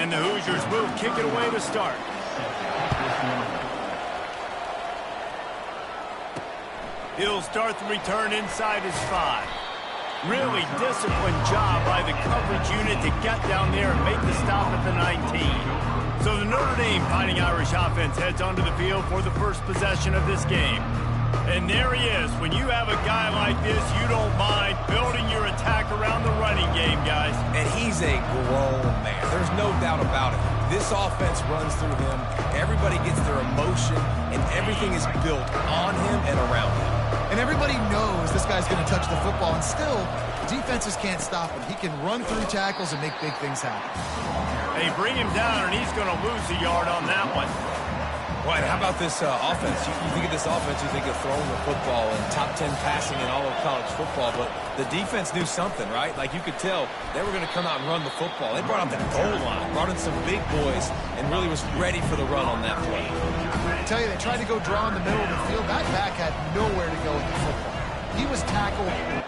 And the Hoosiers will kick it away to start. He'll start the return inside his 5. Really disciplined job by the coverage unit to get down there and make the stop at the 19. So the Notre Dame Fighting Irish offense heads onto the field for the first possession of this game. And there he is. When you have a guy like this, you don't mind building your attack around the running game, guys. And he's a grown man. There's no doubt about it. This offense runs through him. Everybody gets their emotion, and everything is built on him and around him. And everybody knows this guy's going to touch the football, and still, defenses can't stop him. He can run through tackles and make big things happen. They bring him down, and he's going to lose a yard on that one. Well, how about this offense? You think of this offense, you think of throwing the football and top 10 passing in all of college football, but the defense knew something, right? Like you could tell they were going to come out and run the football. They brought out that goal line, brought in some big boys, and really was ready for the run on that play. I tell you, they tried to go draw in the middle of the field. That back had nowhere to go with the football. He was tackled.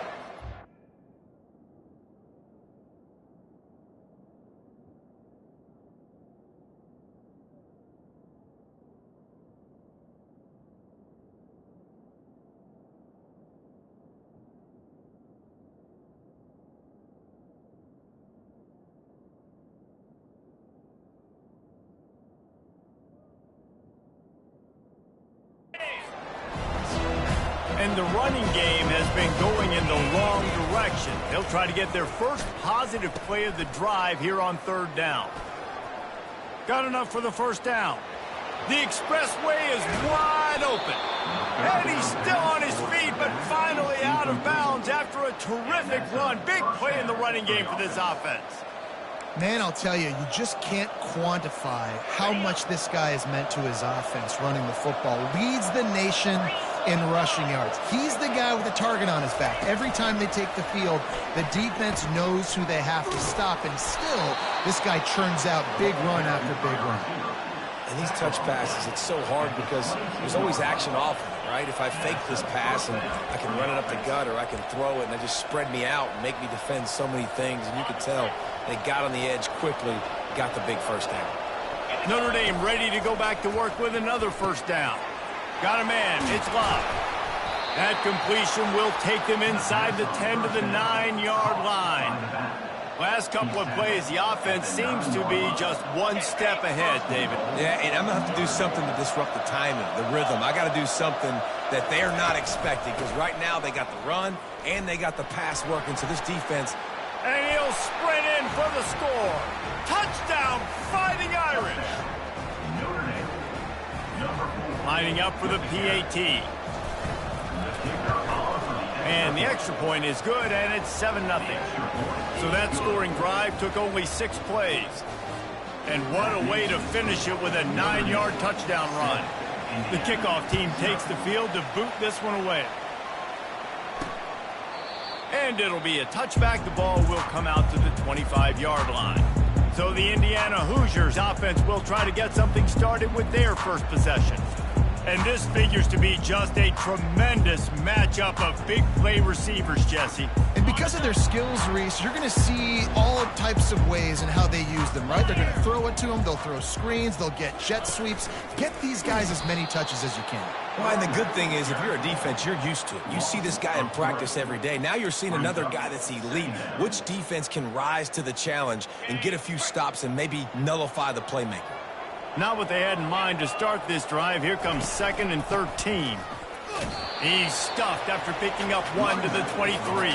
And the running game has been going in the wrong direction. They'll try to get their first positive play of the drive here on 3rd down. Got enough for the first down. The expressway is wide open. And he's still on his feet, but finally out of bounds after a terrific run. Big play in the running game for this offense. Man, I'll tell you, you just can't quantify how much this guy has meant to his offense running the football. Leads the nation in rushing yards. He's the guy with the target on his back. Every time they take the field, the defense knows who they have to stop, and still, this guy churns out big run after big run. And these touch passes, it's so hard because there's always action off of it, right? If I fake this pass and I can run it up the gut, or I can throw it and they just spread me out and make me defend so many things, and you could tell they got on the edge quickly, got the big first down. Notre Dame ready to go back to work with another first down. Got a man, it's Love. That completion will take them inside the 10 to the 9-yard line. Last couple of plays, the offense seems to be just one step ahead, David. Yeah, and I'm going to have to do something to disrupt the timing, the rhythm. I got to do something that they're not expecting, because right now they got the run and they got the pass working, so this defense... And he'll sprint in for the score. Touchdown, Fighting Irish. Lining up for the PAT. And the extra point is good, and it's 7-0. So that scoring drive took only 6 plays. And what a way to finish it with a 9-yard touchdown run. The kickoff team takes the field to boot this one away. And it'll be a touchback. The ball will come out to the 25-yard line. So the Indiana Hoosiers offense will try to get something started with their first possession. And this figures to be just a tremendous matchup of big play receivers, Jesse. And because of their skills, Reese, you're going to see all types of ways in how they use them, right? They're going to throw it to them. They'll throw screens. They'll get jet sweeps. Get these guys as many touches as you can. Well, and the good thing is, if you're a defense, you're used to it. You see this guy in practice every day. Now you're seeing another guy that's elite. Which defense can rise to the challenge and get a few stops and maybe nullify the playmaker? Not what they had in mind to start this drive. Here comes 2nd and 13. He's stuffed after picking up 1 to the 23.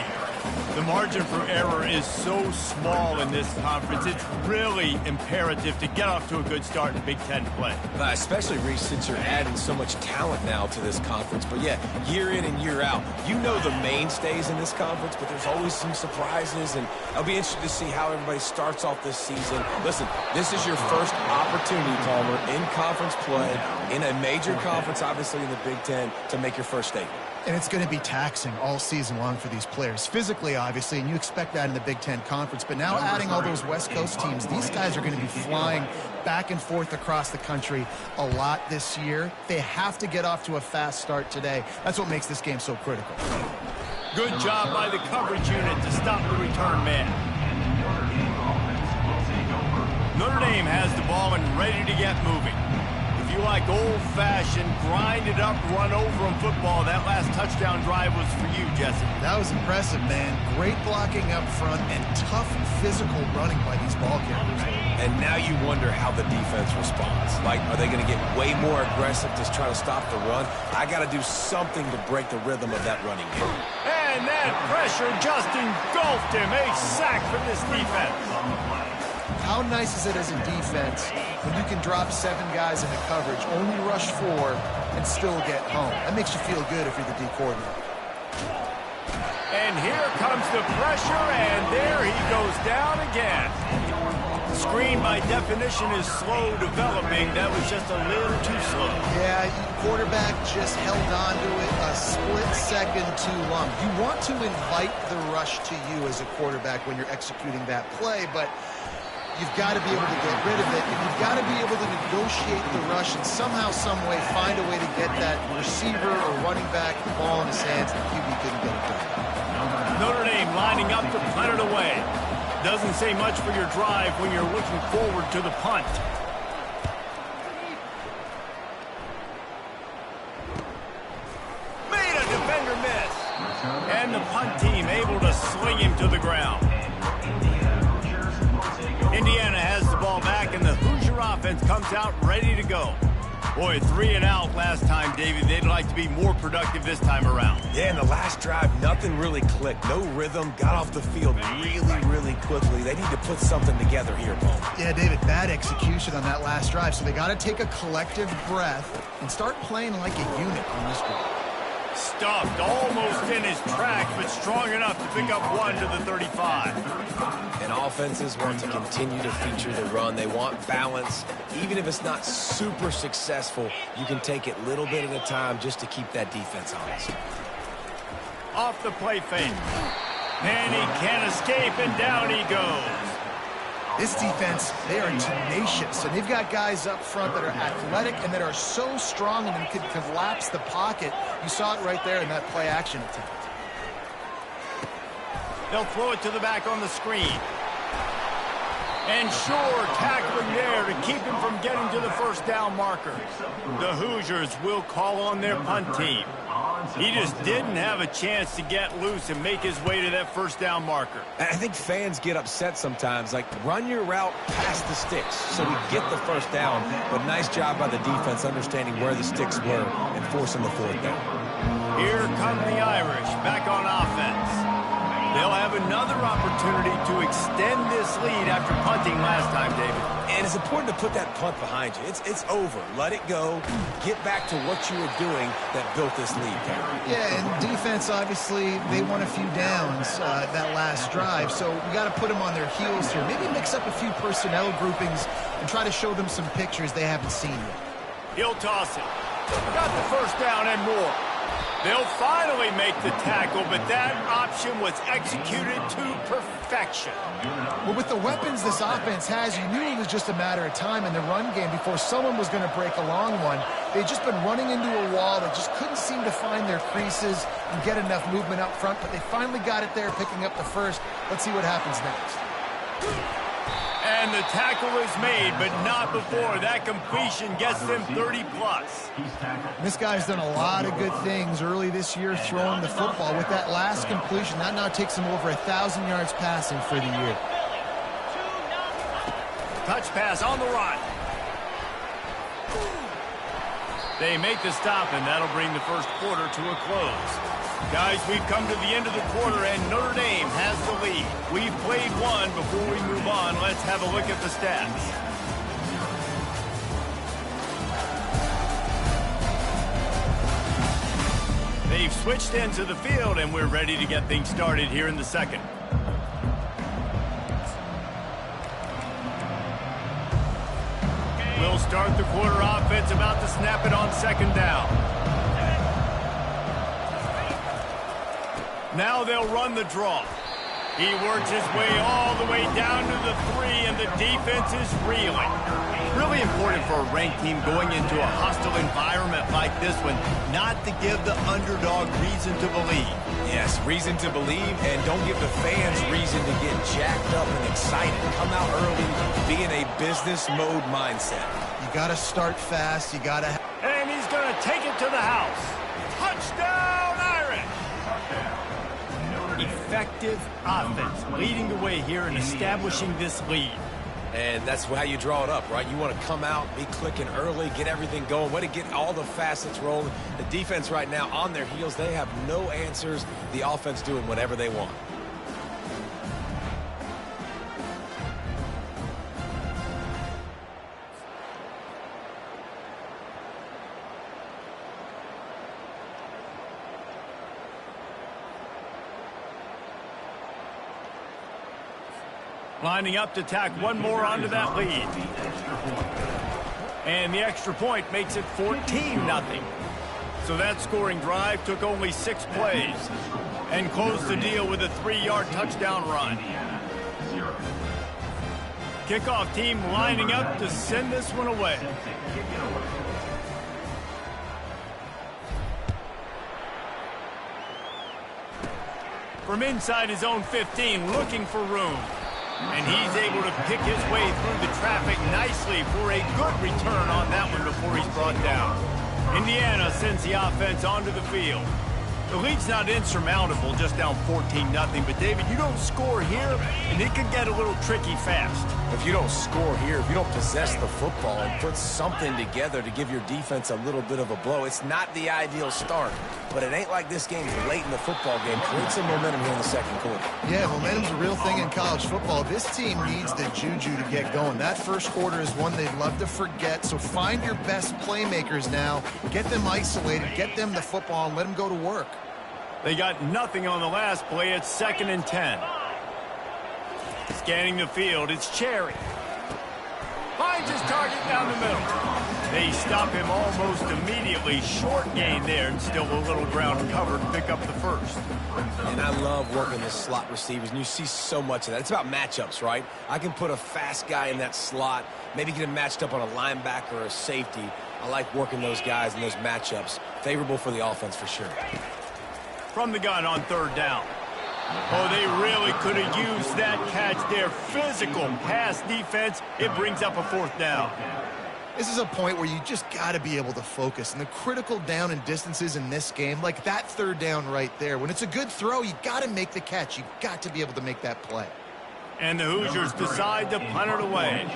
The margin for error is so small in this conference. It's really imperative to get off to a good start in Big Ten play. Especially, Reese, since you're adding so much talent now to this conference. But, yeah, year in and year out, you know the mainstays in this conference, but there's always some surprises, and I'll be interested to see how everybody starts off this season. Listen, this is your first opportunity, Palmer, in conference play, in a major conference, obviously in the Big Ten, to make your first statement. And it's going to be taxing all season long for these players. Physically, obviously, and you expect that in the Big Ten Conference. But now adding all those West Coast teams, these guys are going to be flying back and forth across the country a lot this year. They have to get off to a fast start today. That's what makes this game so critical. Good job by the coverage unit to stop the return man. Notre Dame has the ball and ready to get moving. If you like old-fashioned, grind-it-up, run-over-'em football, that last touchdown drive was for you, Jesse. That was impressive, man. Great blocking up front and tough physical running by these ball carriers. And now you wonder how the defense responds. Like, are they going to get way more aggressive to try to stop the run? I got to do something to break the rhythm of that running game. And that pressure just engulfed him. A sack for this defense. How nice is it as a defense when you can drop 7 guys into coverage, only rush 4, and still get home? That makes you feel good if you're the D coordinator. And here comes the pressure, and there he goes down again. Screen, by definition, is slow developing. That was just a little too slow. Yeah, quarterback just held on to it a split second too long. You want to invite the rush to you as a quarterback when you're executing that play, but you've got to be able to get rid of it, and you've got to be able to negotiate the rush and somehow, some way, find a way to get that receiver or running back the ball in his hands, and the QB couldn't get it done. Notre Dame lining up to punt it away. Doesn't say much for your drive when you're looking forward to the punt. Made a defender miss. And the punt team able to sling him to the ground. Indiana has the ball back, and the Hoosier offense comes out ready to go. Boy, 3 and out last time, Davey. They'd like to be more productive this time around. Yeah, in the last drive, nothing really clicked. No rhythm, got off the field really quickly. They need to put something together here, Bo. Yeah, David, bad execution on that last drive, so they got to take a collective breath and start playing like a unit on this one. Stuffed almost in his tracks, but strong enough to pick up 1 to the 35. And offenses want to continue to feature the run. They want balance. Even if it's not super successful, you can take it little bit at a time just to keep that defense honest. Off the play fake. And he can't escape, and down he goes. This defense, they are tenacious, and they've got guys up front that are athletic and that are so strong and can collapse the pocket. You saw it right there in that play-action attempt. They'll throw it to the back on the screen. And sure, tackling there to keep him from getting to the first down marker. The Hoosiers will call on their punt team. He just didn't have a chance to get loose and make his way to that first down marker. I think fans get upset sometimes, like run your route past the sticks so we get the first down. But nice job by the defense understanding where the sticks were and forcing the 4th down. Here come the Irish back on offense. They'll have another opportunity to extend this lead after punting last time, David. And it's important to put that punt behind you. It's over. Let it go. Get back to what you were doing that built this lead, Perry. Yeah, and defense, obviously, they won a few downs that last drive, so we got to put them on their heels here. Maybe mix up a few personnel groupings and try to show them some pictures they haven't seen yet. He'll toss it. Got the first down and more. They'll finally make the tackle, but that option was executed to perfection. Well, with the weapons this offense has, you knew it was just a matter of time in the run game before someone was going to break a long one. They'd just been running into a wall. They just couldn't seem to find their creases and get enough movement up front, but they finally got it there, picking up the first. Let's see what happens next. And the tackle is made, but not before. That completion gets them 30-plus. This guy's done a lot of good things early this year throwing the football. With that last completion, that now takes him over 1,000 yards passing for the year. Touch pass on the run. They make the stop, and that'll bring the first quarter to a close. Guys, we've come to the end of the quarter, and Notre Dame has the lead. We've played one. Before we move on, let's have a look at the stats. They've switched ends of the field, and we're ready to get things started here in the second. We'll start the quarter offense about to snap it on second down. Now they'll run the draw. He works his way all the way down to the 3, and the defense is reeling. Really important for a ranked team going into a hostile environment like this one, not to give the underdog reason to believe. Yes, reason to believe, and don't give the fans reason to get jacked up and excited. Come out early, Be in a business mode mindset. You got to start fast. You got to... And he's going to take it to the house. Touchdown, Irish! Effective offense, leading the way here and establishing this lead. And that's how you draw it up, right? You want to come out, be clicking early, get everything going, way to get all the facets rolling. The defense right now on their heels, they have no answers. The offense doing whatever they want. Lining up to tack one more onto that lead. And the extra point makes it 14-0. So that scoring drive took only 6 plays and closed the deal with a 3-yard touchdown run. Kickoff team lining up to send this one away. From inside his own 15, looking for room. And he's able to pick his way through the traffic nicely for a good return on that one before he's brought down. Indiana sends the offense onto the field. The lead's not insurmountable, just down 14-0. But, David, you don't score here, and it could get a little tricky fast. If you don't score here, if you don't possess the football and put something together to give your defense a little bit of a blow, it's not the ideal start. But it ain't like this game's late in the football game. Create some momentum here in the second quarter. Yeah, momentum's a real thing in college football. This team needs the juju to get going. That first quarter is one they'd love to forget. So find your best playmakers now. Get them isolated. Get them the football and let them go to work. They got nothing on the last play. It's 2nd and 10. Scanning the field, it's Cherry. Finds his target down the middle. They stop him almost immediately. Short gain there, and still a little ground covered to pick up the first. And I love working the slot receivers, and you see so much of that. It's about matchups, right? I can put a fast guy in that slot, maybe get him matched up on a linebacker or a safety. I like working those guys in those matchups. Favorable for the offense for sure. From the gun on 3rd down. Oh, they really could have used that catch there. Physical pass defense. It brings up a 4th down. This is a point where you just got to be able to focus. And the critical down and distances in this game, like that 3rd down right there, when it's a good throw, you got to make the catch. You got to be able to make that play. And the Hoosiers decide to punt it away.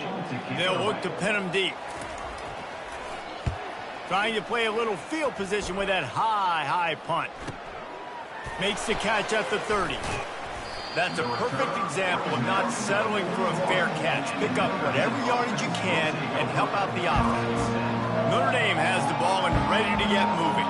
They'll look to pin them deep. Trying to play a little field position with that high punt. Makes the catch at the 30. That's a perfect example of not settling for a fair catch. Pick up whatever yardage you can and help out the offense. Notre Dame has the ball and ready to get moving.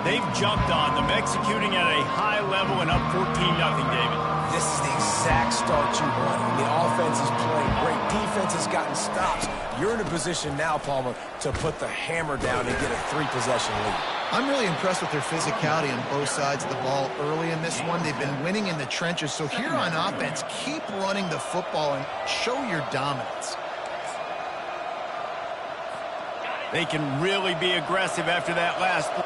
They've jumped on them, executing at a high level and up 14-0, David. This is the exact start you want. The offense is playing great. Defense has gotten stops. You're in a position now, Palmer, to put the hammer down and get a 3-possession lead. I'm really impressed with their physicality on both sides of the ball early in this one. They've been winning in the trenches. So here on offense, keep running the football and show your dominance. They can really be aggressive after that last play.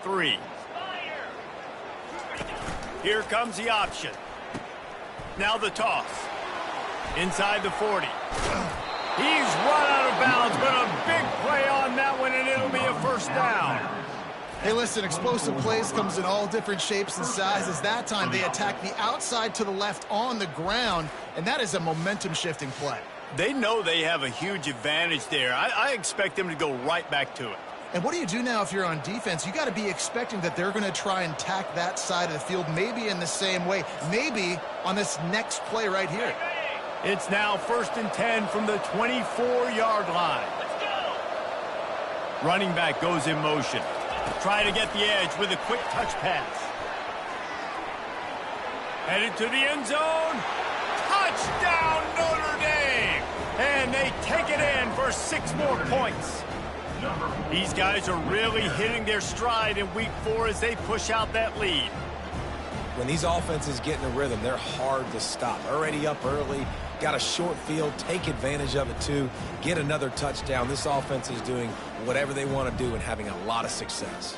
3. Here comes the option. Now the toss. Inside the 40. He's run out of bounds, but a big play on that one, and it'll be a first down. Hey, listen, explosive plays comes in all different shapes and sizes. That time they attack the outside to the left on the ground, and that is a momentum-shifting play. They know they have a huge advantage there. I expect them to go right back to it. And what do you do now if you're on defense? You got to be expecting that they're going to try and attack that side of the field, maybe in the same way, maybe on this next play right here. It's now 1st and 10 from the 24-yard line. Running back goes in motion. Trying to get the edge with a quick touch pass. Headed to the end zone. Touchdown, Notre Dame! And they take it in for 6 more points. These guys are really hitting their stride in week 4 as they push out that lead. When these offenses get in a rhythm, they're hard to stop. Already up early, got a short field, take advantage of it too, get another touchdown. This offense is doing whatever they want to do and having a lot of success.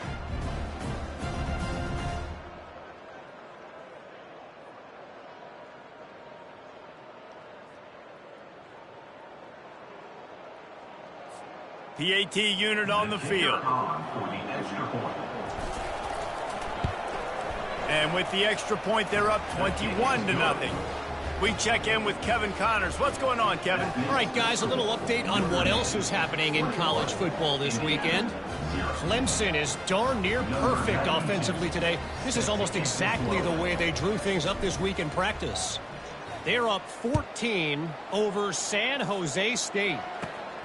PAT unit on the field. And with the extra point, they're up 21-0. We check in with Kevin Connors. What's going on, Kevin? All right, guys, a little update on what else is happening in college football this weekend. Clemson is darn near perfect offensively today. This is almost exactly the way they drew things up this week in practice. They're up 14 over San Jose State.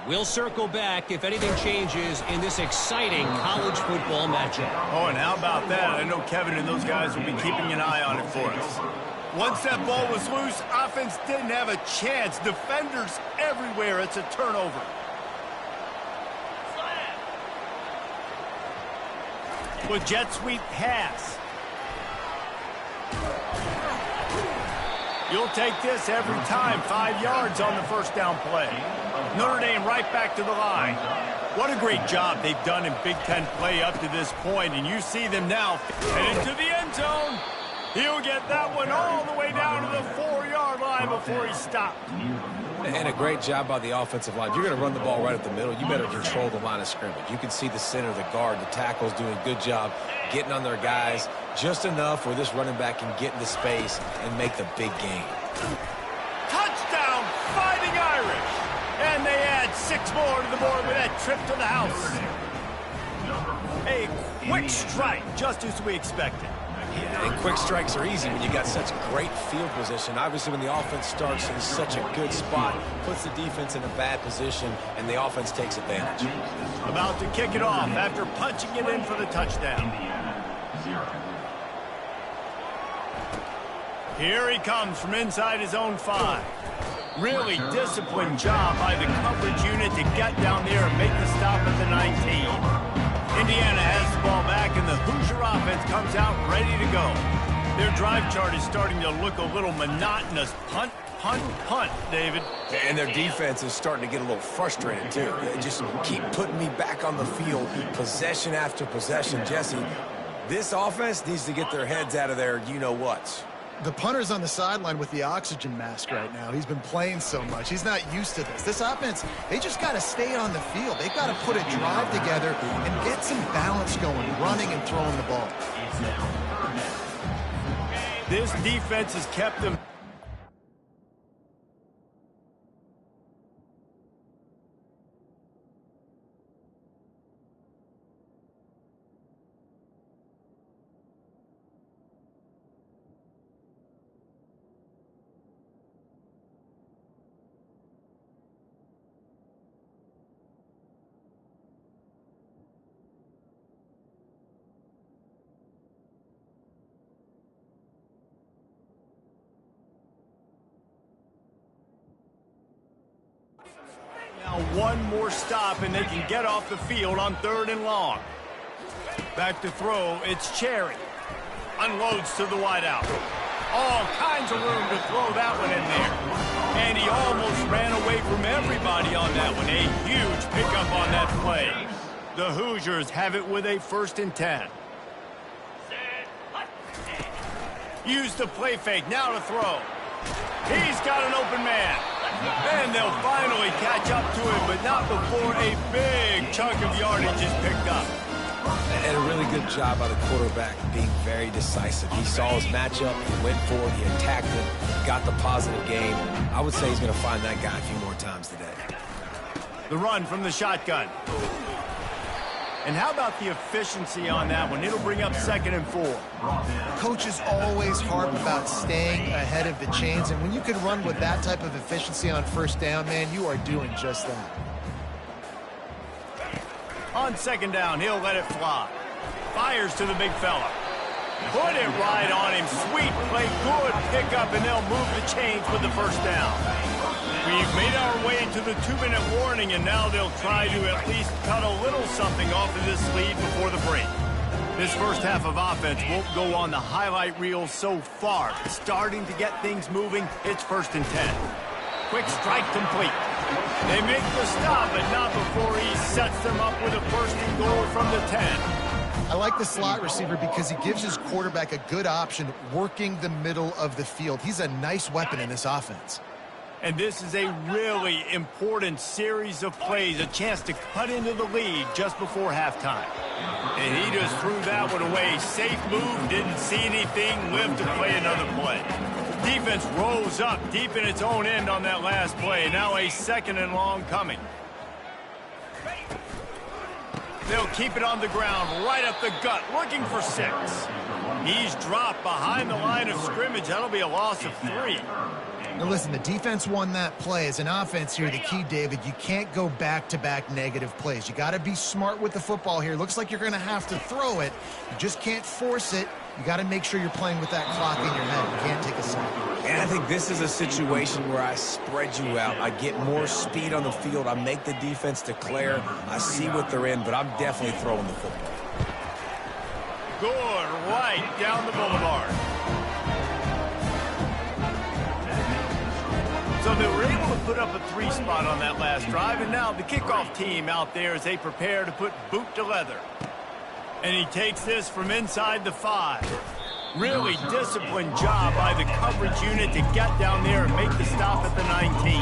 We'll circle back if anything changes in this exciting college football matchup. Oh, and how about that? I know Kevin and those guys will be keeping an eye on it for us. Once that ball was loose, offense didn't have a chance. Defenders everywhere. It's a turnover. With jet sweep pass. You'll take this every time. 5 yards on the first down play. Notre Dame right back to the line. What a great job they've done in Big Ten play up to this point, and you see them now headed to the end zone. He'll get that one all the way down to the 4-yard line before he stopped. And a great job by the offensive line. If you're going to run the ball right up the middle, you better control the line of scrimmage. You can see the center, the guard, the tackles doing a good job getting on their guys just enough where this running back can get into space and make the big game. Touchdown, Fighting Irish! And they add 6 more to the board with that trip to the house. A quick strike, just as we expected. Yeah, and quick strikes are easy when you got such great field position. Obviously, when the offense starts in such a good spot, puts the defense in a bad position, and the offense takes advantage. About to kick it off after punching it in for the touchdown. Here he comes from inside his own 5. Really disciplined job by the coverage unit to get down there and make the stop at the 19. Indiana has the ball back, and the Hoosier offense comes out ready to go. Their drive chart is starting to look a little monotonous. Punt, punt, punt, David. And their defense is starting to get a little frustrated, too. They just keep putting me back on the field, possession after possession. Jesse, this offense needs to get their heads out of their you-know-whats. The punter's on the sideline with the oxygen mask right now. He's been playing so much. He's not used to this. This offense, they just got to stay on the field. They've got to put a drive together and get some balance going, running and throwing the ball. This defense has kept them. Now one more stop and they can get off the field on 3rd and long. Back to throw, it's Cherry. Unloads to the wideout. All kinds of room to throw that one in there. And he almost ran away from everybody on that one. A huge pickup on that play. The Hoosiers have it with a 1st and 10. Use the play fake, now to throw. He's got an open man. And they'll finally catch up to him, but not before a big chunk of yardage is picked up. And a really good job by the quarterback being very decisive. He saw his matchup, he went for it, he attacked it, got the positive game. I would say he's going to find that guy a few more times today. The run from the shotgun. And how about the efficiency on that one? It'll bring up 2nd and 4. Coaches always harp about staying ahead of the chains, and when you can run with that type of efficiency on 1st down, man, you are doing just that. On 2nd down, he'll let it fly. Fires to the big fella. Put it right on him. Sweet play, good pickup, and they'll move the chains with the 1st down. We've made our way to the 2-minute warning, and now they'll try to at least cut a little something off of this lead before the break. This first half of offense won't go on the highlight reel so far. It's starting to get things moving. It's 1st and 10. Quick strike complete. They make the stop, but not before he sets them up with a 1st and goal from the 10. I like the slot receiver because he gives his quarterback a good option working the middle of the field. He's a nice weapon in this offense. And this is a really important series of plays, a chance to cut into the lead just before halftime. And he just threw that one away. Safe move, didn't see anything, lived to play another play. Defense rose up deep in its own end on that last play. Now a 2nd and long coming. They'll keep it on the ground, right up the gut, looking for 6. He's dropped behind the line of scrimmage. That'll be a loss of 3. Now listen, the defense won that play. As an offense here, the key, David, you can't go back-to-back negative plays. You got to be smart with the football here. Looks like you're going to have to throw it. You just can't force it. You got to make sure you're playing with that clock in your head. You can't take a sack. And I think this is a situation where I spread you out. I get more speed on the field. I make the defense declare. I see what they're in, but I'm definitely throwing the football. Good, right down the boulevard. So they were able to put up a 3 spot on that last drive, and now the kickoff team out there as they prepare to put boot to leather. And he takes this from inside the 5. Really disciplined job by the coverage unit to get down there and make the stop at the 19.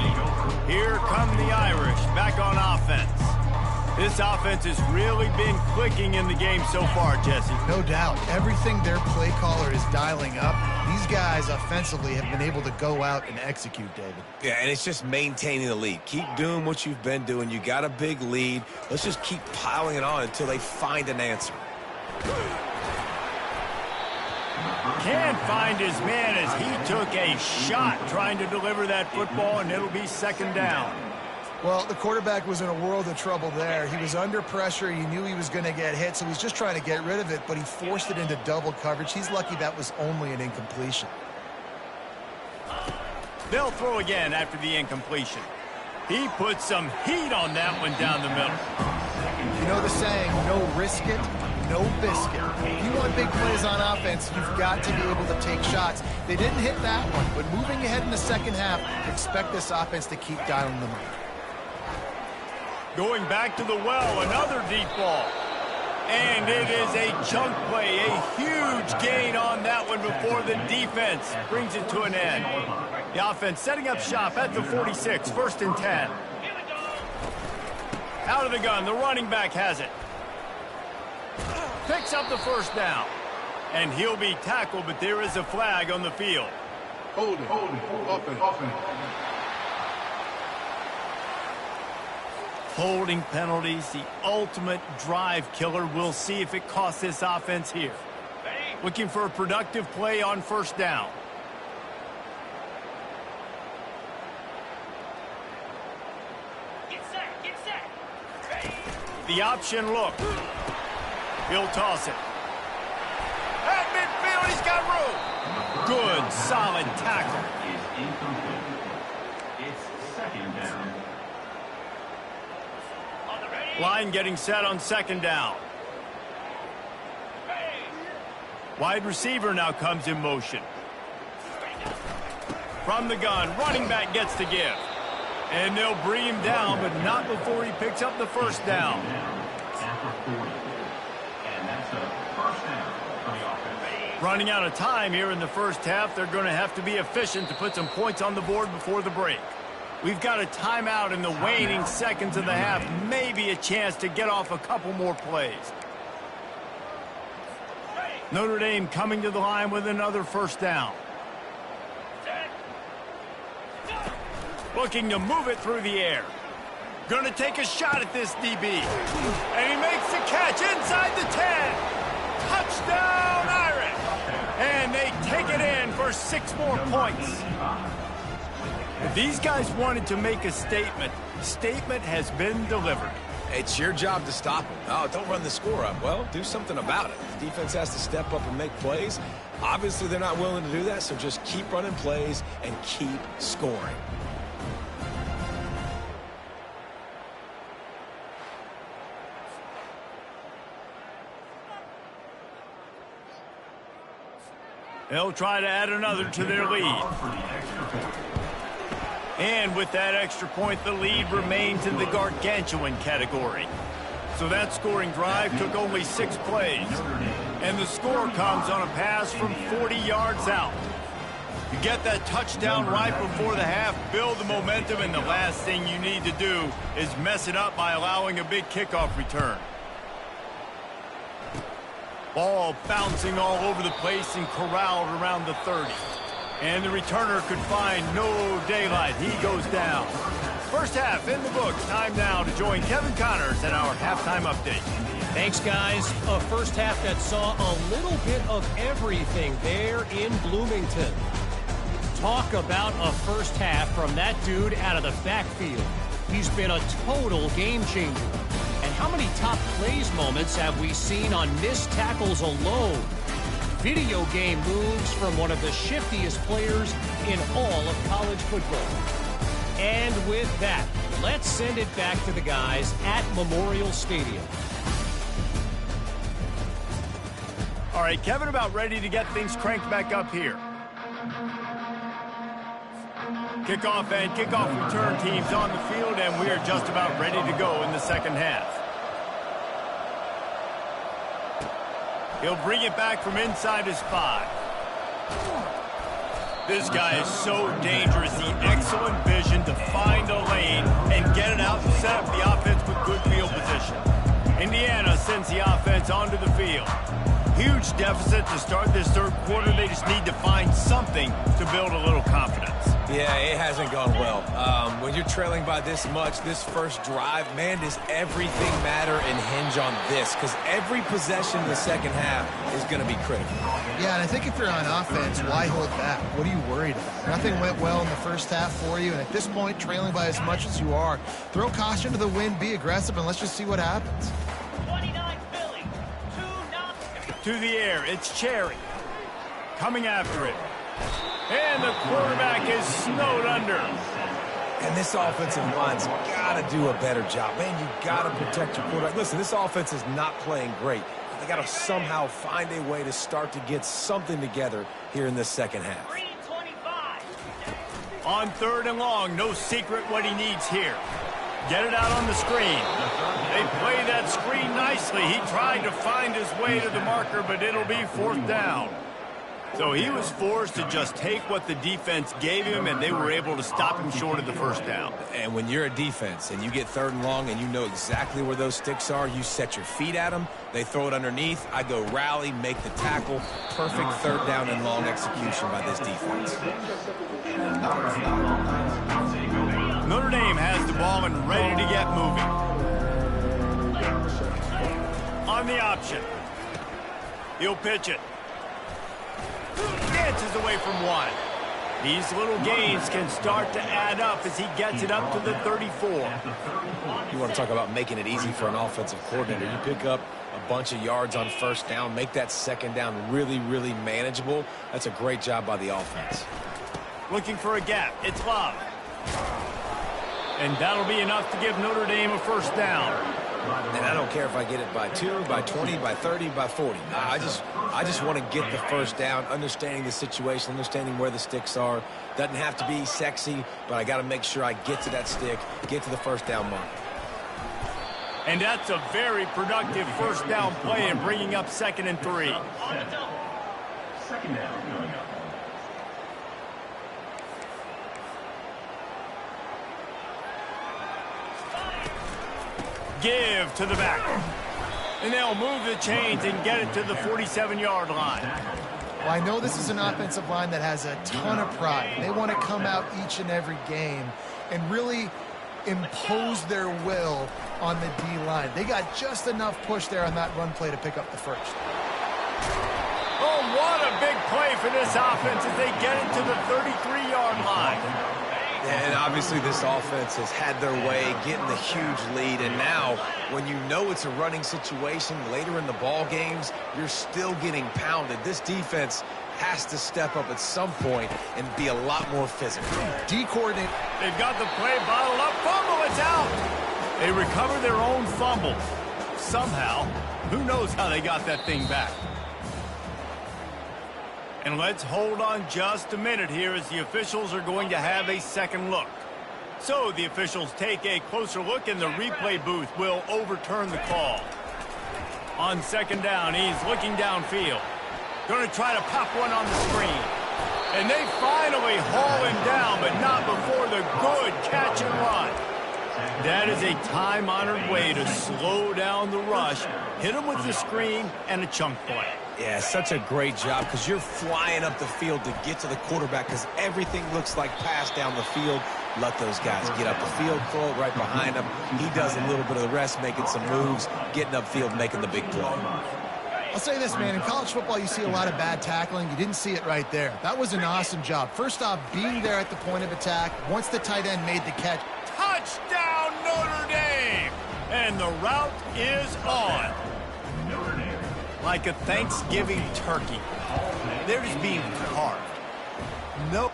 Here come the Irish back on offense. This offense has really been clicking in the game so far, Jesse. No doubt. Everything their play caller is dialing up, these guys offensively have been able to go out and execute, David. Yeah, and it's just maintaining the lead. Keep doing what you've been doing. You got a big lead. Let's just keep piling it on until they find an answer. Can't find his man as he took a shot trying to deliver that football, and it'll be 2nd down. Well, the quarterback was in a world of trouble there. He was under pressure. He knew he was going to get hit, so he's just trying to get rid of it, but he forced it into double coverage. He's lucky that was only an incompletion. They'll throw again after the incompletion. He put some heat on that one down the middle. You know the saying, no risk it, no biscuit. If you want big plays on offense, you've got to be able to take shots. They didn't hit that one, but moving ahead in the 2nd half, expect this offense to keep dialing them up. Going back to the well, another deep ball. And it is a chunk play, a huge gain on that one before the defense brings it to an end. The offense setting up shop at the 46, 1st and 10. Out of the gun, the running back has it. Picks up the 1st down. And he'll be tackled, but there is a flag on the field. Hold it, offense. Holding penalties, the ultimate drive killer. We'll see if it costs this offense here. Looking for a productive play on 1st down. Get set. The option look. He'll toss it. At midfield, he's got room. Good, solid tackle. It's 2nd down. Line getting set on 2nd down. Wide receiver now comes in motion. From the gun, running back gets to give. And they'll bring him down, but not before he picks up the 1st down. And that's a 1st down for the offense. Running out of time here in the first half. They're going to have to be efficient to put some points on the board before the break. We've got a timeout in the waning seconds of the half. Maybe a chance to get off a couple more plays. Notre Dame coming to the line with another first down. Looking to move it through the air. Going to take a shot at this DB. And he makes the catch inside the 10. Touchdown, Irish. And they take it in for 6 more points. If these guys wanted to make a statement, the statement has been delivered. It's your job to stop them. Oh, don't run the score up. Well, do something about it. The defense has to step up and make plays. Obviously, they're not willing to do that, so just keep running plays and keep scoring. They'll try to add another to their lead. And with that extra point, the lead remains in the gargantuan category. So that scoring drive took only 6 plays. And the score comes on a pass from 40 yards out. You get that touchdown right before the half, build the momentum, and the last thing you need to do is mess it up by allowing a big kickoff return. Ball bouncing all over the place and corralled around the 30. And the returner could find no daylight. He goes down. First half in the books. Time now to join Kevin Connors in our halftime update. Thanks, guys. A first half that saw a little bit of everything there in Bloomington. Talk about a first half from that dude out of the backfield. He's been a total game changer. And how many top plays moments have we seen on missed tackles alone? Video game moves from one of the shiftiest players in all of college football. And with that, let's send it back to the guys at Memorial Stadium. All right, Kevin, about ready to get things cranked back up here. Kickoff and kickoff return teams on the field, and we are just about ready to go in the second half. He'll bring it back from inside his 5. This guy is so dangerous. The excellent vision to find a lane and get it out and set up the offense with good field position. Indiana sends the offense onto the field. Huge deficit to start this third quarter. They just need to find something to build a little confidence. Yeah, it hasn't gone well. When you're trailing by this much, this first drive, man, does everything matter and hinge on this? Because every possession in the second half is going to be critical. Yeah, and I think if you're on offense, why hold back? What are you worried about? Nothing went well in the first half for you, and at this point, trailing by as much as you are, throw caution to the wind, be aggressive, and let's just see what happens. 29 Philly, 2-0. To the air, it's Cherry. Coming after it. And the quarterback is snowed under. And this offensive line's got to do a better job. Man, you got to protect your quarterback. Listen, this offense is not playing great. They got to somehow find a way to start to get something together here in this second half. 3:25. On 3rd and long, no secret what he needs here. Get it out on the screen. They play that screen nicely. He tried to find his way to the marker, but it'll be 4th down. So he was forced to just take what the defense gave him, and they were able to stop him short of the first down. And when you're a defense and you get 3rd and long and you know exactly where those sticks are, you set your feet at them, they throw it underneath, I go rally, make the tackle. Perfect 3rd down and long execution by this defense. Notre Dame has the ball and ready to get moving. On the option. He'll pitch it. Dances away from 1. These little gains can start to add up as he gets it up to the 34. You want to talk about making it easy for an offensive coordinator. You pick up a bunch of yards on first down, make that second down really, really manageable. That's a great job by the offense. Looking for a gap. It's Love. And that'll be enough to give Notre Dame a first down. And I don't care if I get it by 2, by 20, by 30, by 40. I just want to get the first down, understanding the situation, understanding where the sticks are. Doesn't have to be sexy, but I got to make sure I get to that stick, get to the first down mark. And that's a very productive first down play in bringing up 2nd and 3. Second down coming up. Give to the back. And they'll move the chains and get it to the 47-yard line. Well, I know this is an offensive line that has a ton of pride. They want to come out each and every game and really impose their will on the D-line. They got just enough push there on that run play to pick up the first. Oh, what a big play for this offense as they get it to the 33-yard line. And obviously this offense has had their way getting the huge lead, and now when you know it's a running situation later in the ball games, you're still getting pounded. This defense has to step up at some point and be a lot more physical. D-coordinate. They've got the play bottled up. Fumble, it's out. They recover their own fumble. Somehow, who knows how they got that thing back. And let's hold on just a minute here as the officials are going to have a second look. So the officials take a closer look and the replay booth will overturn the call. On second down, he's looking downfield. Going to try to pop one on the screen. And they finally haul him down, but not before the good catch and run. That is a time-honored way to slow down the rush, hit him with the screen, and a chunk play. Yeah, such a great job because you're flying up the field to get to the quarterback because everything looks like pass down the field. Let those guys get up the field, throw it right behind him. He does a little bit of the rest, making some moves, getting upfield, making the big play. I'll say this, man. In college football, you see a lot of bad tackling. You didn't see it right there. That was an awesome job. First off, being there at the point of attack. Once the tight end made the catch. Touchdown, Notre Dame! And the route is on. Like a Thanksgiving turkey. They're just being carved. Nope.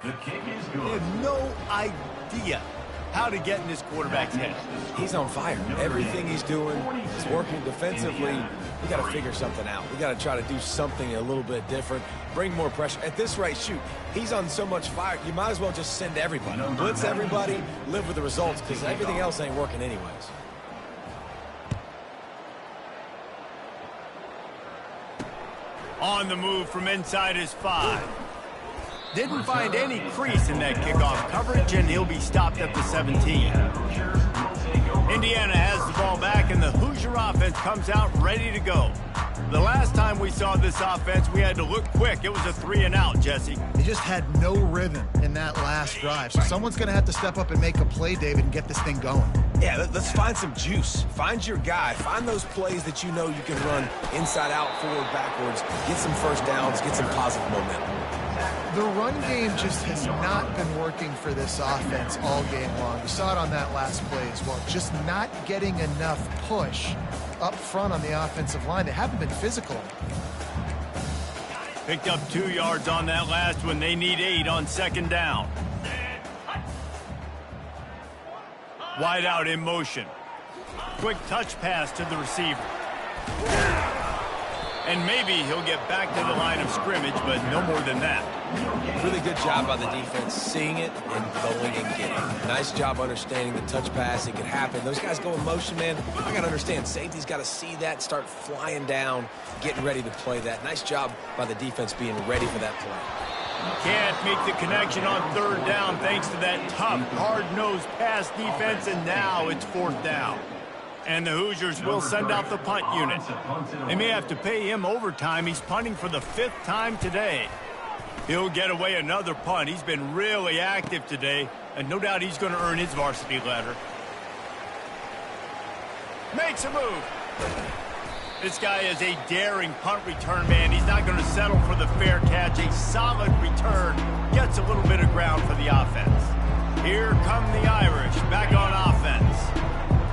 The kick is They good. have no idea how to get in this quarterback's head. He's on fire. Everything he's doing is working defensively. We got to figure something out. We got to try to do something a little bit different, bring more pressure. At this rate, shoot, he's on so much fire, you might as well just send everybody. Blitz everybody, live with the results, because everything else ain't working anyways. On the move from inside his 5. Didn't find any crease in that kickoff coverage, and he'll be stopped at the 17. Indiana has the ball back, and the Hoosier offense comes out ready to go. The last time we saw this offense, we had to look quick. It was a 3-and-out, Jesse. They just had no rhythm in that last drive. So someone's going to have to step up and make a play, David, and get this thing going. Yeah, let's find some juice. Find your guy. Find those plays that you know you can run inside out, forward, backwards. Get some first downs. Get some positive momentum. The run game just has not been working for this offense all game long. We saw it on that last play as well. Just not getting enough push up front on the offensive line. They haven't been physical. Picked up 2 yards on that last one. They need 8 on 2nd down. Wide out in motion. Quick touch pass to the receiver. And maybe he'll get back to the line of scrimmage, but no more than that. Really good job by the defense seeing it and going and getting it. Nice job understanding the touch pass. It could happen. Those guys go in motion, man. I got to understand. Safety's got to see that, start flying down, getting ready to play that. Nice job by the defense being ready for that play. Can't make the connection on 3rd down thanks to that tough, hard-nosed pass defense, and now it's 4th down. And the Hoosiers will send out the punt unit. They may have to pay him overtime. He's punting for the 5th time today. He'll get away another punt. He's been really active today, and no doubt he's going to earn his varsity letter. Makes a move. This guy is a daring punt return man. He's not going to settle for the fair catch. A solid return. Gets a little bit of ground for the offense. Here come the Irish back on offense.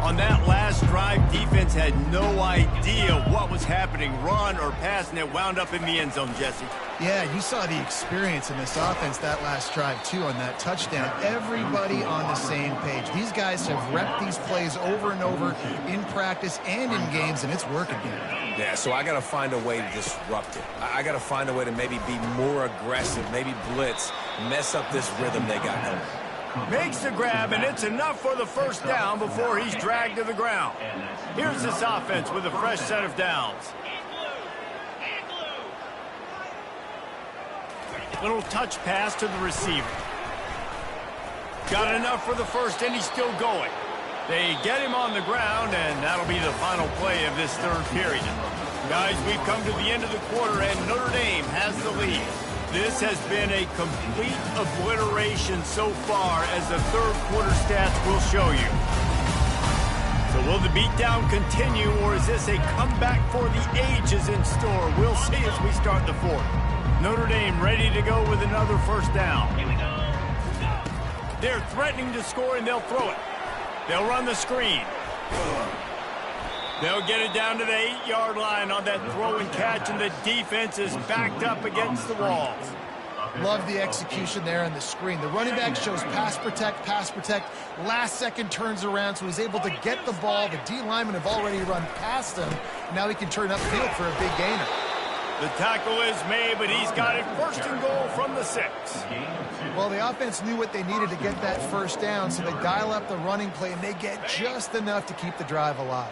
On that last drive, defense had no idea what was happening, run or pass, and it wound up in the end zone, Jesse. Yeah, you saw the experience in this offense that last drive, too, on that touchdown. Everybody on the same page. These guys have repped these plays over and over in practice and in games, and it's working here. Yeah, so I got to find a way to disrupt it. I got to find a way to maybe be more aggressive, maybe blitz, mess up this rhythm they got going. Makes the grab, and it's enough for the 1st down before he's dragged to the ground. Here's this offense with a fresh set of downs. Little touch pass to the receiver. Got enough for the 1st, and he's still going. They get him on the ground, and that'll be the final play of this 3rd period. Guys, we've come to the end of the quarter, and Notre Dame has the lead. This has been a complete obliteration so far, as the 3rd quarter stats will show you. So will the beatdown continue, or is this a comeback for the ages in store? We'll see as we start the 4th. Notre Dame ready to go with another 1st down. They're threatening to score, and they'll throw it. They'll run the screen. They'll get it down to the 8-yard line on that throw and catch, and the defense is backed up against the walls. Love the execution there on the screen. The running back shows pass protect, last second turns around, so he's able to get the ball. The D linemen have already run past him. Now he can turn upfield for a big gainer. The tackle is made, but he's got it 1st and goal from the 6. Well, the offense knew what they needed to get that 1st down, so they dial up the running play, and they get just enough to keep the drive alive.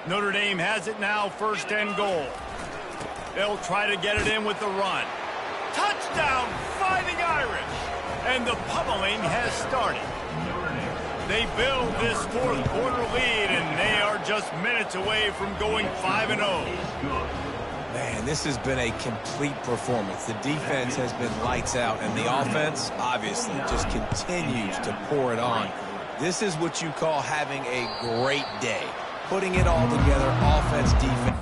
Notre Dame has it now, 1st and goal. They'll try to get it in with the run. Touchdown, Fighting Irish! And the pummeling has started. They build this 4th quarter lead, and they are just minutes away from going 5-0. Man, this has been a complete performance. The defense has been lights out, and the offense, obviously, just continues to pour it on. This is what you call having a great day. Putting it all together, offense, defense.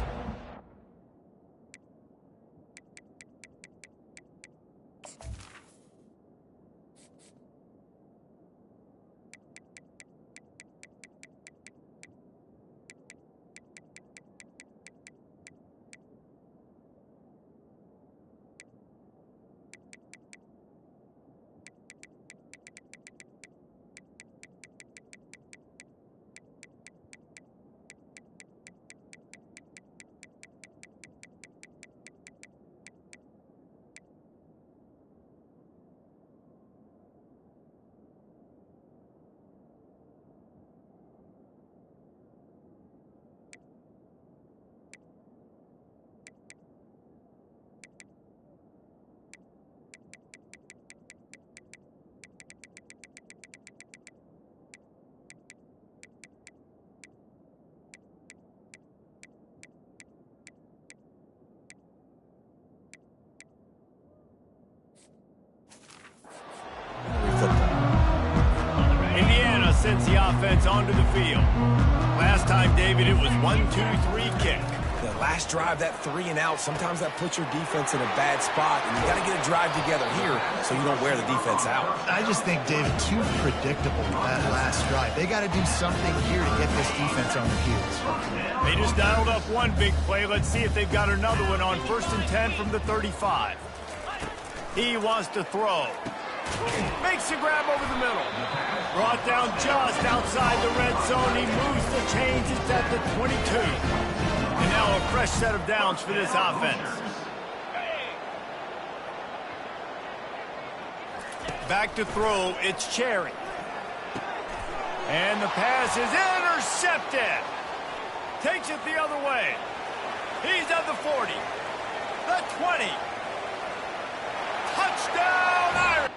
sends the offense onto the field. Last time, David, it was 1-2-3 kick. The last drive, that 3 and out, sometimes that puts your defense in a bad spot, and you got to get a drive together here so you don't wear the defense out. I just think, David, too predictable that last drive. They got to do something here to get this defense on their heels. They just dialed up one big play. Let's see if they've got another one on 1st and 10 from the 35. He wants to throw. Makes a grab over the middle. Brought down just outside the red zone. He moves the chains. It's at the 22. And now a fresh set of downs for this offense. Back to throw. It's Cherry. And the pass is intercepted. Takes it the other way. He's at the 40. The 20. Touchdown, Irish.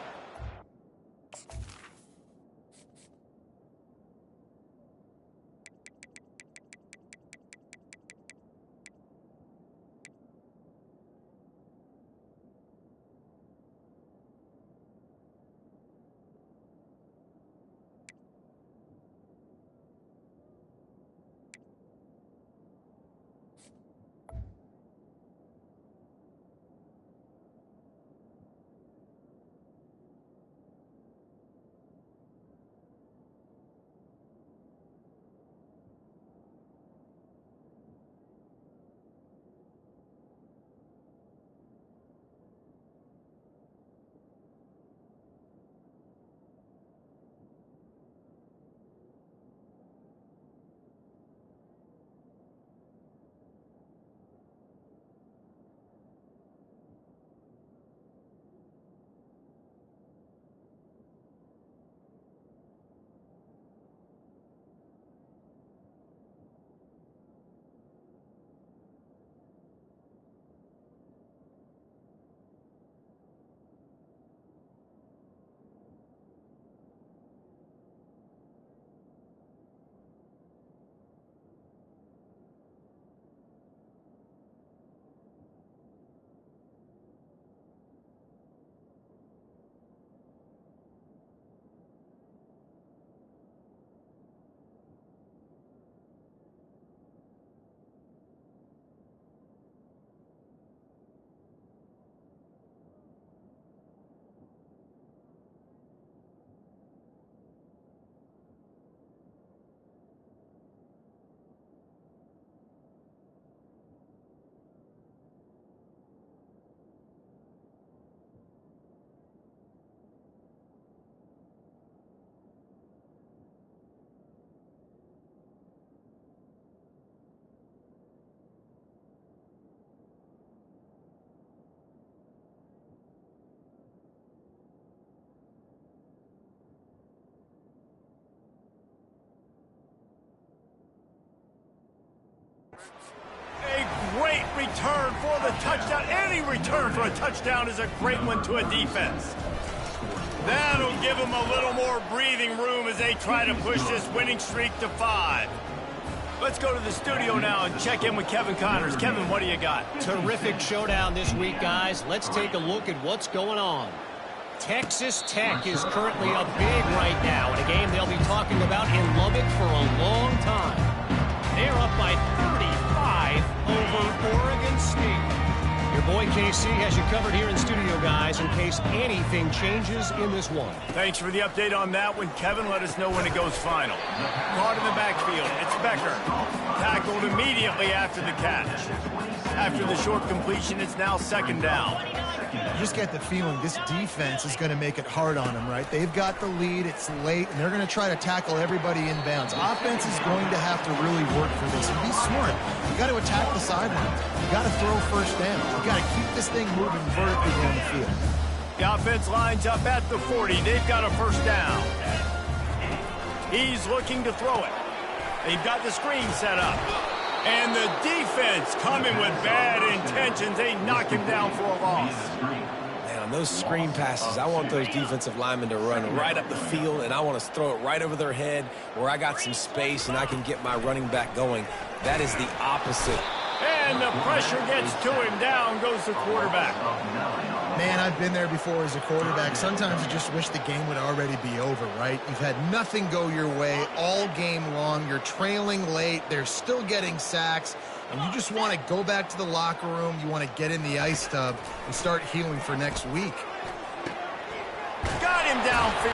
A great return for the touchdown. Any return for a touchdown is a great one to a defense. That'll give them a little more breathing room as they try to push this winning streak to 5. Let's go to the studio now and check in with Kevin Connors. Kevin, what do you got? Terrific showdown this week, guys. Let's take a look at what's going on. Texas Tech is currently up big right now in a game they'll be talking about in Lubbock for a long time. They're up by 35 over Oregon State. Your boy KC has you covered here in studio, guys, in case anything changes in this one. Thanks for the update on that one, Kevin. Let us know when it goes final. Caught in the backfield. It's Becker. Tackled immediately after the catch. After the short completion, it's now 2nd down. You just get the feeling this defense is going to make it hard on them, right? They've got the lead, it's late, and they're going to try to tackle everybody inbounds. Offense is going to have to really work for this and be smart. You got to attack the sidelines. You got to throw 1st down. You got to keep this thing moving vertically down the field. The offense lines up at the 40. They've got a 1st down. He's looking to throw it. They've got the screen set up. And the defense coming with bad intentions. They knock him down for a loss. Man, on those screen passes, I want those defensive linemen to run right up the field, and I want to throw it right over their head where I got some space and I can get my running back going. That is the opposite. And the pressure gets to him. Down goes the quarterback. Man, I've been there before as a quarterback. Sometimes you just wish the game would already be over, right? You've had nothing go your way all game long. You're trailing late. They're still getting sacks. And you just want to go back to the locker room. You want to get in the ice tub and start healing for next week. Got him down.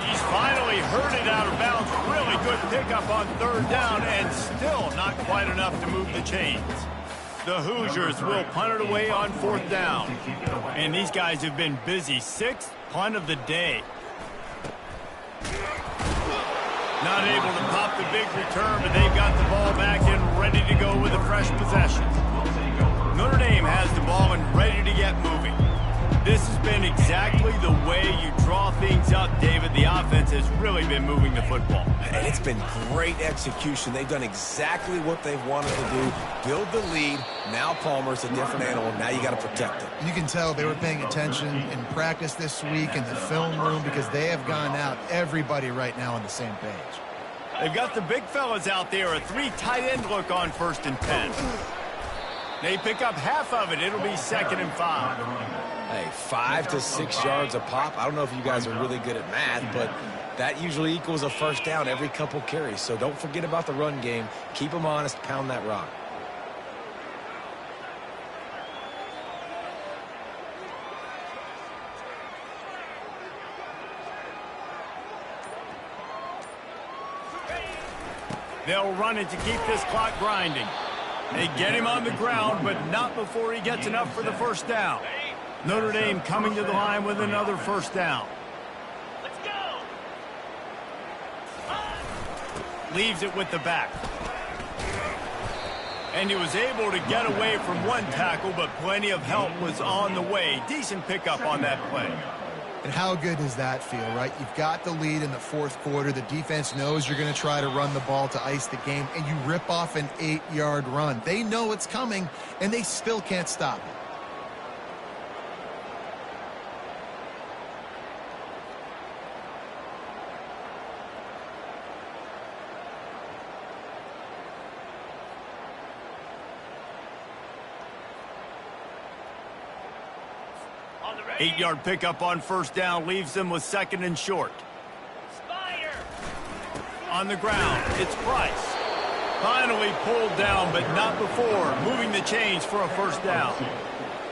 He's finally herded out of bounds. Really good pickup on third down, and still not quite enough to move the chains. The Hoosiers will punt it away on fourth down. And these guys have been busy. Sixth punt of the day. Not able to pop the big return, but they've got the ball back and ready to go with a fresh possession. Notre Dame has the ball and ready to get moving. This has been exactly the way you draw things up, David. The offense has really been moving the football. And it's been great execution. They've done exactly what they've wanted to do. Build the lead. Now Palmer's a different animal. Now you got to protect it. You can tell they were paying attention in practice this week in the film room because they have gone out, everybody right now on the same page. They've got the big fellas out there. A 3 tight end look on 1st and 10. They pick up half of it. It'll be 2nd and 5. Hey, 5 to 6 yards a pop. I don't know if you guys are really good at math, but that usually equals a first down every couple carries. So don't forget about the run game. Keep them honest. Pound that rock. They'll run it to keep this clock grinding. They get him on the ground, but not before he gets enough for the first down. Notre Dame coming to the line with another first down. Let's go. Leaves it with the back. And he was able to get away from one tackle, but plenty of help was on the way. Decent pickup on that play. And how good does that feel, right? You've got the lead in the fourth quarter. The defense knows you're going to try to run the ball to ice the game, and you rip off an 8-yard run. They know it's coming, and they still can't stop it. On the ready. 8-yard pickup on first down leaves them with 2nd and short. Spider. On the ground, it's Price. Finally pulled down, but not before moving the chains for a first down.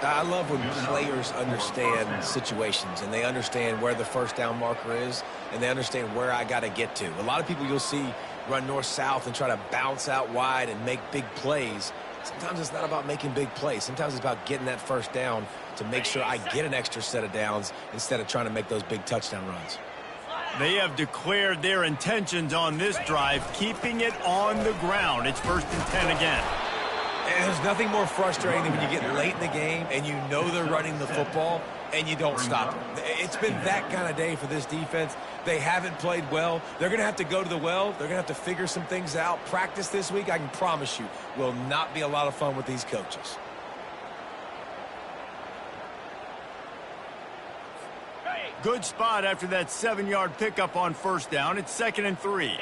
I love when players understand situations and they understand where the first down marker is and they understand where I got to get to. A lot of people you'll see run north-south and try to bounce out wide and make big plays. Sometimes it's not about making big plays. Sometimes it's about getting that first down to make sure I get an extra set of downs instead of trying to make those big touchdown runs. They have declared their intentions on this drive, keeping it on the ground. It's 1st and 10 again. And there's nothing more frustrating than when you get late in the game and you know they're running the football and you don't stop them. It's been that kind of day for this defense. They haven't played well. They're going to have to go to the well. They're going to have to figure some things out. Practice this week, I can promise you, will not be a lot of fun with these coaches. Good spot after that 7-yard pickup on first down. It's 2nd and 3.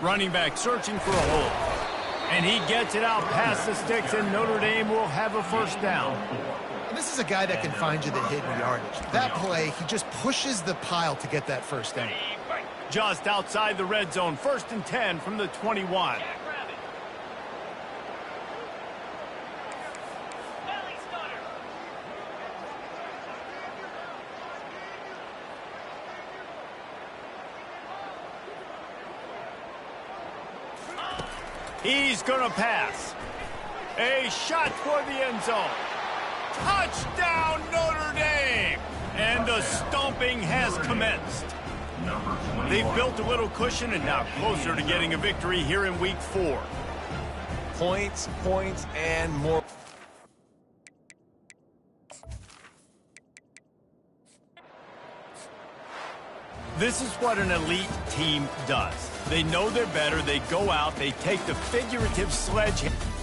Running back searching for a hole. And he gets it out past the sticks, and Notre Dame will have a first down. And this is a guy that can find you the hidden yardage. That play, he just pushes the pile to get that first down. Just outside the red zone, 1st and 10 from the 21. He's going to pass. A shot toward the end zone. Touchdown, Notre Dame! And the stomping has commenced. Number 21. They've built a little cushion and now closer to getting a victory here in Week 4. Points, and more. This is what an elite team does. They know they're better. They go out. They take the figurative sledgehammer.